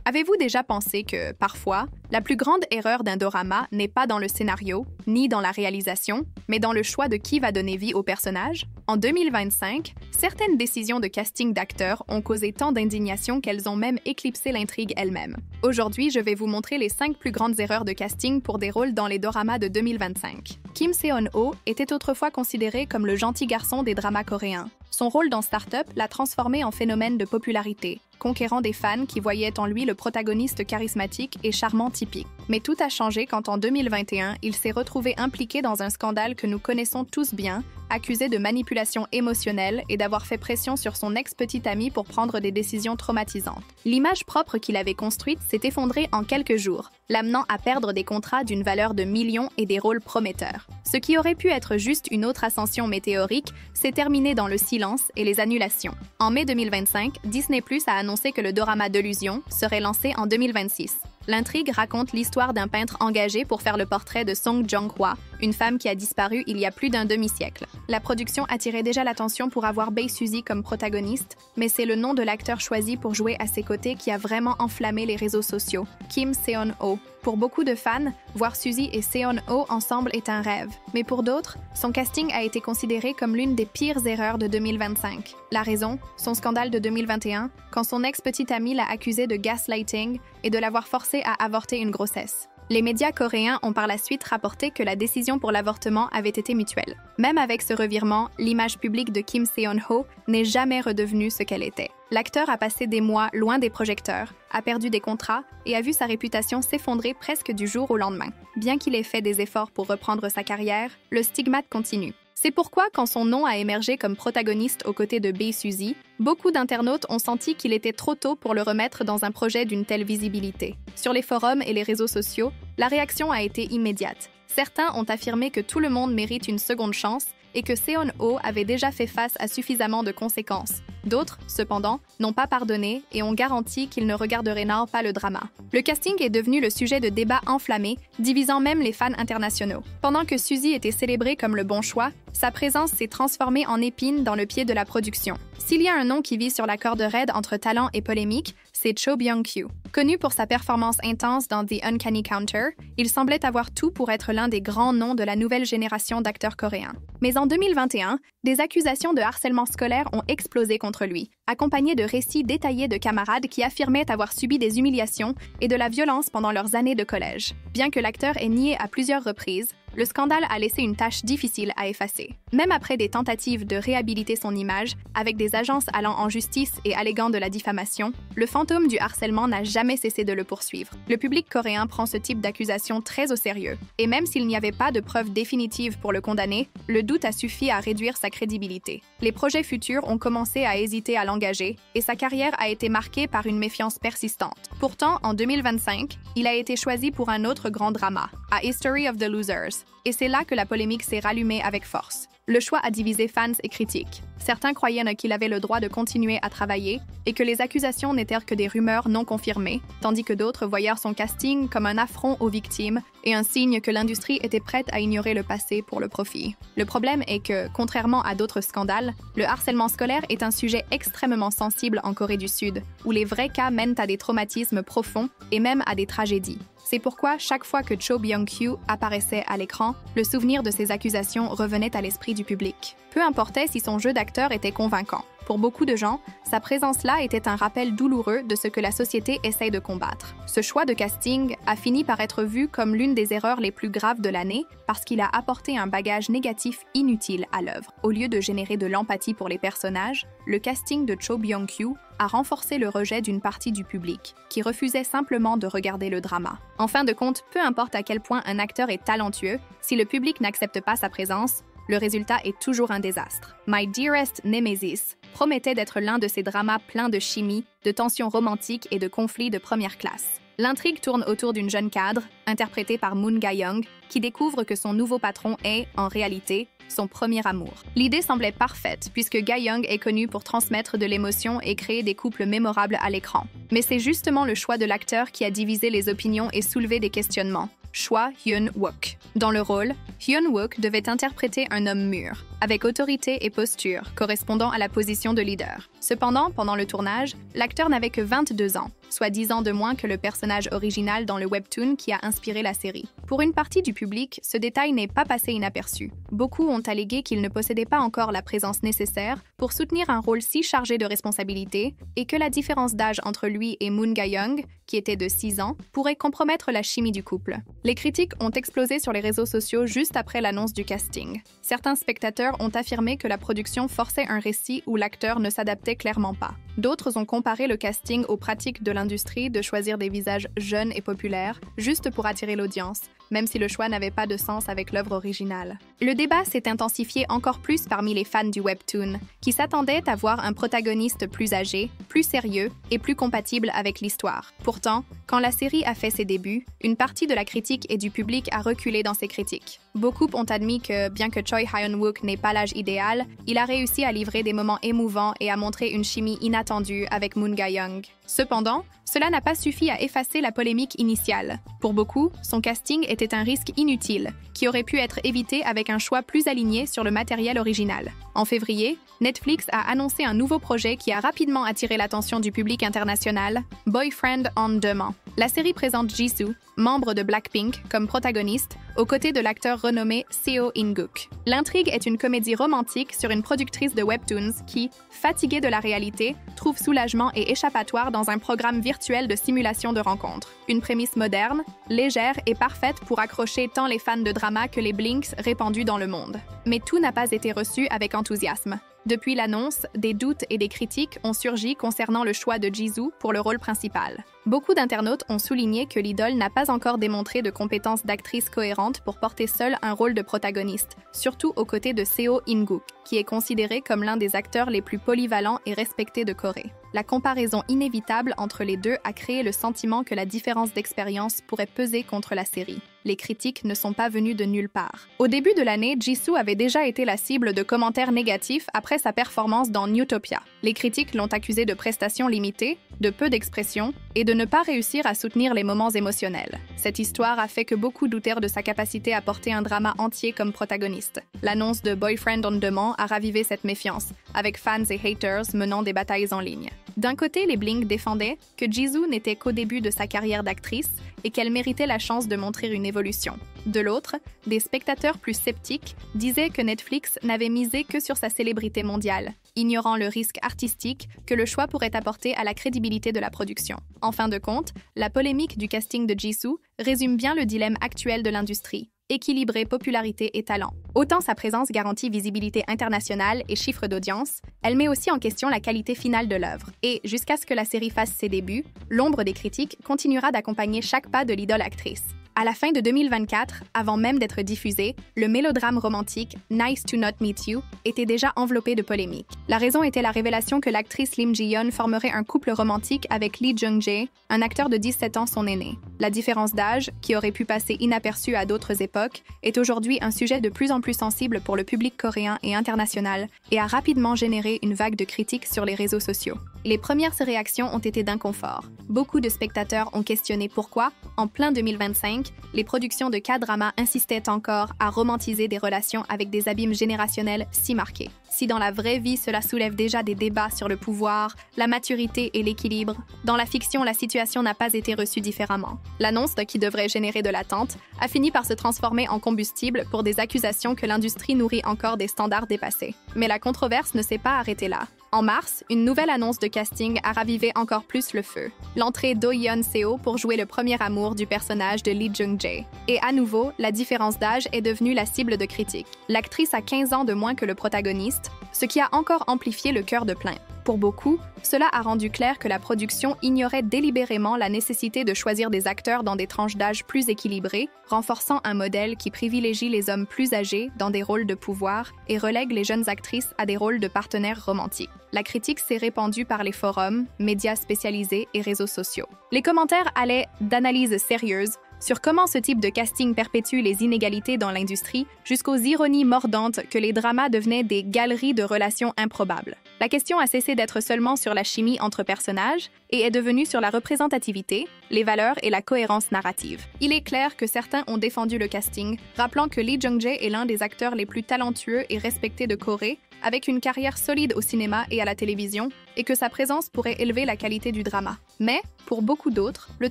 Avez-vous déjà pensé que, parfois, la plus grande erreur d'un dorama n'est pas dans le scénario, ni dans la réalisation, mais dans le choix de qui va donner vie au personnage? En 2025, certaines décisions de casting d'acteurs ont causé tant d'indignation qu'elles ont même éclipsé l'intrigue elle-même. Aujourd'hui, je vais vous montrer les 5 plus grandes erreurs de casting pour des rôles dans les doramas de 2025. Kim Seon-ho était autrefois considéré comme le gentil garçon des dramas coréens. Son rôle dans Start-up l'a transformé en phénomène de popularité, conquérant des fans qui voyaient en lui le protagoniste charismatique et charmant typique. Mais tout a changé quand en 2021, il s'est retrouvé impliqué dans un scandale que nous connaissons tous bien, accusé de manipulation émotionnelle et d'avoir fait pression sur son ex-petite amie pour prendre des décisions traumatisantes. L'image propre qu'il avait construite s'est effondrée en quelques jours, l'amenant à perdre des contrats d'une valeur de millions et des rôles prometteurs. Ce qui aurait pu être juste une autre ascension météorique s'est terminé dans le silence et les annulations. En mai 2025, Disney+ a annoncé que le dorama Delusion serait lancé en 2026. L'intrigue raconte l'histoire d'un peintre engagé pour faire le portrait de Song Jong-hwa, une femme qui a disparu il y a plus d'un demi-siècle. La production attirait déjà l'attention pour avoir Bae Suzy comme protagoniste, mais c'est le nom de l'acteur choisi pour jouer à ses côtés qui a vraiment enflammé les réseaux sociaux, Kim Seon-ho. Pour beaucoup de fans, voir Suzy et Seon-ho ensemble est un rêve. Mais pour d'autres, son casting a été considéré comme l'une des pires erreurs de 2025. La raison, son scandale de 2021, quand son ex-petite amie l'a accusé de gaslighting et de l'avoir forcé à avorter une grossesse. Les médias coréens ont par la suite rapporté que la décision pour l'avortement avait été mutuelle. Même avec ce revirement, l'image publique de Kim Seon-ho n'est jamais redevenue ce qu'elle était. L'acteur a passé des mois loin des projecteurs, a perdu des contrats et a vu sa réputation s'effondrer presque du jour au lendemain. Bien qu'il ait fait des efforts pour reprendre sa carrière, le stigmate continue. C'est pourquoi, quand son nom a émergé comme protagoniste aux côtés de Bae Suzy, beaucoup d'internautes ont senti qu'il était trop tôt pour le remettre dans un projet d'une telle visibilité. Sur les forums et les réseaux sociaux, la réaction a été immédiate. Certains ont affirmé que tout le monde mérite une seconde chance et que Seon-ho avait déjà fait face à suffisamment de conséquences. D'autres, cependant, n'ont pas pardonné et ont garanti qu'ils ne regarderaient pas le drama. Le casting est devenu le sujet de débats enflammés, divisant même les fans internationaux. Pendant que Suzy était célébrée comme le bon choix, sa présence s'est transformée en épine dans le pied de la production. S'il y a un nom qui vit sur la corde raide entre talent et polémique, c'est Cho Byung-kyu. Connu pour sa performance intense dans The Uncanny Counter, il semblait avoir tout pour être l'un des grands noms de la nouvelle génération d'acteurs coréens. Mais en 2021, des accusations de harcèlement scolaire ont explosé contre lui, accompagnées de récits détaillés de camarades qui affirmaient avoir subi des humiliations et de la violence pendant leurs années de collège. Bien que l'acteur ait nié à plusieurs reprises, le scandale a laissé une tâche difficile à effacer. Même après des tentatives de réhabiliter son image, avec des agences allant en justice et alléguant de la diffamation, le fantôme du harcèlement n'a jamais cessé de le poursuivre. Le public coréen prend ce type d'accusation très au sérieux. Et même s'il n'y avait pas de preuves définitives pour le condamner, le doute a suffi à réduire sa crédibilité. Les projets futurs ont commencé à hésiter à l'engager, et sa carrière a été marquée par une méfiance persistante. Pourtant, en 2025, il a été choisi pour un autre grand drama, A History of the Losers. Et c'est là que la polémique s'est rallumée avec force. Le choix a divisé fans et critiques. Certains croyaient qu'il avait le droit de continuer à travailler et que les accusations n'étaient que des rumeurs non confirmées, tandis que d'autres voyèrent son casting comme un affront aux victimes et un signe que l'industrie était prête à ignorer le passé pour le profit. Le problème est que, contrairement à d'autres scandales, le harcèlement scolaire est un sujet extrêmement sensible en Corée du Sud, où les vrais cas mènent à des traumatismes profonds et même à des tragédies. C'est pourquoi, chaque fois que Cho Byung-kyu apparaissait à l'écran, le souvenir de ces accusations revenait à l'esprit du public. Peu importait si son jeu d'acteur était convaincant. Pour beaucoup de gens, sa présence-là était un rappel douloureux de ce que la société essaye de combattre. Ce choix de casting a fini par être vu comme l'une des erreurs les plus graves de l'année parce qu'il a apporté un bagage négatif inutile à l'œuvre. Au lieu de générer de l'empathie pour les personnages, le casting de Cho Byung-kyu a renforcé le rejet d'une partie du public, qui refusait simplement de regarder le drama. En fin de compte, peu importe à quel point un acteur est talentueux, si le public n'accepte pas sa présence, le résultat est toujours un désastre. My Dearest Nemesis promettait d'être l'un de ces dramas pleins de chimie, de tensions romantiques et de conflits de première classe. L'intrigue tourne autour d'une jeune cadre, interprétée par Moon Ga-young, qui découvre que son nouveau patron est, en réalité, son premier amour. L'idée semblait parfaite, puisque Ga-young est connu pour transmettre de l'émotion et créer des couples mémorables à l'écran. Mais c'est justement le choix de l'acteur qui a divisé les opinions et soulevé des questionnements. Choi Hyun-wook. Dans le rôle, Hyun-wook devait interpréter un homme mûr, avec autorité et posture, correspondant à la position de leader. Cependant, pendant le tournage, l'acteur n'avait que 22 ans, soit 10 ans de moins que le personnage original dans le webtoon qui a inspiré la série. Pour une partie du public, ce détail n'est pas passé inaperçu. Beaucoup ont allégué qu'il ne possédait pas encore la présence nécessaire pour soutenir un rôle si chargé de responsabilités et que la différence d'âge entre lui et Moon Ga-young, qui était de 6 ans, pourrait compromettre la chimie du couple. Les critiques ont explosé sur les réseaux sociaux juste après l'annonce du casting. Certains spectateurs ont affirmé que la production forçait un récit où l'acteur ne s'adaptait clairement pas. D'autres ont comparé le casting aux pratiques de l'industrie de choisir des visages jeunes et populaires, juste pour attirer l'audience, même si le choix n'avait pas de sens avec l'œuvre originale. Le débat s'est intensifié encore plus parmi les fans du webtoon, qui s'attendaient à voir un protagoniste plus âgé, plus sérieux et plus compatible avec l'histoire. Pourtant, quand la série a fait ses débuts, une partie de la critique et du public a reculé dans ses critiques. Beaucoup ont admis que, bien que Choi Hyun-wook n'ait pas l'âge idéal, il a réussi à livrer des moments émouvants et à montrer une chimie inattendue avec Moon Ga-young. Cependant, cela n'a pas suffi à effacer la polémique initiale. Pour beaucoup, son casting était un risque inutile, qui aurait pu être évité avec un choix plus aligné sur le matériel original. En février, Netflix a annoncé un nouveau projet qui a rapidement attiré l'attention du public international, Boyfriend on Demand. La série présente Jisoo, membre de Blackpink, comme protagoniste, aux côtés de l'acteur renommé Seo In-guk. L'intrigue est une comédie romantique sur une productrice de webtoons qui, fatiguée de la réalité, trouve soulagement et échappatoire dans un programme virtuel de simulation de rencontres. Une prémisse moderne, légère et parfaite pour accrocher tant les fans de drama que les blinks répandus dans le monde. Mais tout n'a pas été reçu avec enthousiasme. Depuis l'annonce, des doutes et des critiques ont surgi concernant le choix de Jisoo pour le rôle principal. Beaucoup d'internautes ont souligné que l'idole n'a pas encore démontré de compétences d'actrice cohérentes pour porter seule un rôle de protagoniste, surtout aux côtés de Seo In-guk, qui est considéré comme l'un des acteurs les plus polyvalents et respectés de Corée. La comparaison inévitable entre les deux a créé le sentiment que la différence d'expérience pourrait peser contre la série. Les critiques ne sont pas venues de nulle part. Au début de l'année, Jisoo avait déjà été la cible de commentaires négatifs après sa performance dans Newtopia. Les critiques l'ont accusé de prestations limitées, de peu d'expression et de ne pas réussir à soutenir les moments émotionnels. Cette histoire a fait que beaucoup doutèrent de sa capacité à porter un drama entier comme protagoniste. L'annonce de Boyfriend on Demand a ravivé cette méfiance, avec fans et haters menant des batailles en ligne. D'un côté, les blinks défendaient que Jisoo n'était qu'au début de sa carrière d'actrice et qu'elle méritait la chance de montrer une évolution. De l'autre, des spectateurs plus sceptiques disaient que Netflix n'avait misé que sur sa célébrité mondiale, ignorant le risque artistique que le choix pourrait apporter à la crédibilité de la production. En fin de compte, la polémique du casting de Jisoo résume bien le dilemme actuel de l'industrie: équilibrer popularité et talent. Autant sa présence garantit visibilité internationale et chiffres d'audience, elle met aussi en question la qualité finale de l'œuvre. Et, jusqu'à ce que la série fasse ses débuts, l'ombre des critiques continuera d'accompagner chaque pas de l'idole actrice. À la fin de 2024, avant même d'être diffusé, le mélodrame romantique Nice to Not Meet You était déjà enveloppé de polémiques. La raison était la révélation que l'actrice Lim Ji-yeon formerait un couple romantique avec Lee Jung-jae, un acteur de 17 ans son aîné. La différence d'âge, qui aurait pu passer inaperçue à d'autres époques, est aujourd'hui un sujet de plus en plus sensible pour le public coréen et international et a rapidement généré une vague de critiques sur les réseaux sociaux. Les premières réactions ont été d'inconfort. Beaucoup de spectateurs ont questionné pourquoi, en plein 2025, les productions de K-drama insistaient encore à romantiser des relations avec des abîmes générationnels si marqués. Si dans la vraie vie cela soulève déjà des débats sur le pouvoir, la maturité et l'équilibre, dans la fiction la situation n'a pas été reçue différemment. L'annonce, qui devrait générer de l'attente, a fini par se transformer en combustible pour des accusations que l'industrie nourrit encore des standards dépassés. Mais la controverse ne s'est pas arrêtée là. En mars, une nouvelle annonce de casting a ravivé encore plus le feu. L'entrée d'O-yeon Seo pour jouer le premier amour du personnage de Lee Jung-jae. Et à nouveau, la différence d'âge est devenue la cible de critiques. L'actrice a 15 ans de moins que le protagoniste, ce qui a encore amplifié le cœur de plein. Pour beaucoup, cela a rendu clair que la production ignorait délibérément la nécessité de choisir des acteurs dans des tranches d'âge plus équilibrées, renforçant un modèle qui privilégie les hommes plus âgés dans des rôles de pouvoir et relègue les jeunes actrices à des rôles de partenaires romantiques. La critique s'est répandue par les forums, médias spécialisés et réseaux sociaux. Les commentaires allaient d'analyses sérieuses sur comment ce type de casting perpétue les inégalités dans l'industrie jusqu'aux ironies mordantes que les dramas devenaient des galeries de relations improbables. La question a cessé d'être seulement sur la chimie entre personnages et est devenue sur la représentativité, les valeurs et la cohérence narrative. Il est clair que certains ont défendu le casting, rappelant que Lee Jung-jae est l'un des acteurs les plus talentueux et respectés de Corée, avec une carrière solide au cinéma et à la télévision, et que sa présence pourrait élever la qualité du drama. Mais, pour beaucoup d'autres, le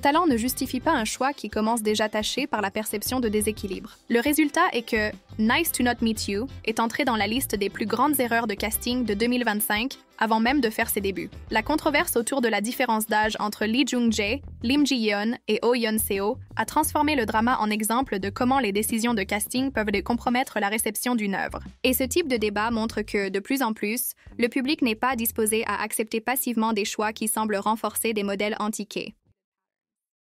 talent ne justifie pas un choix qui commence déjà taché par la perception de déséquilibre. Le résultat est que Nice to Not Meet You est entré dans la liste des plus grandes erreurs de casting de 2025, avant même de faire ses débuts. La controverse autour de la différence d'âge entre Lee Jung-jae, Lim Ji-yeon et Oh Yeon-seo a transformé le drama en exemple de comment les décisions de casting peuvent compromettre la réception d'une œuvre. Et ce type de débat montre que, de plus en plus, le public n'est pas disposé à accepter passivement des choix qui semblent renforcer des modèles antiqués.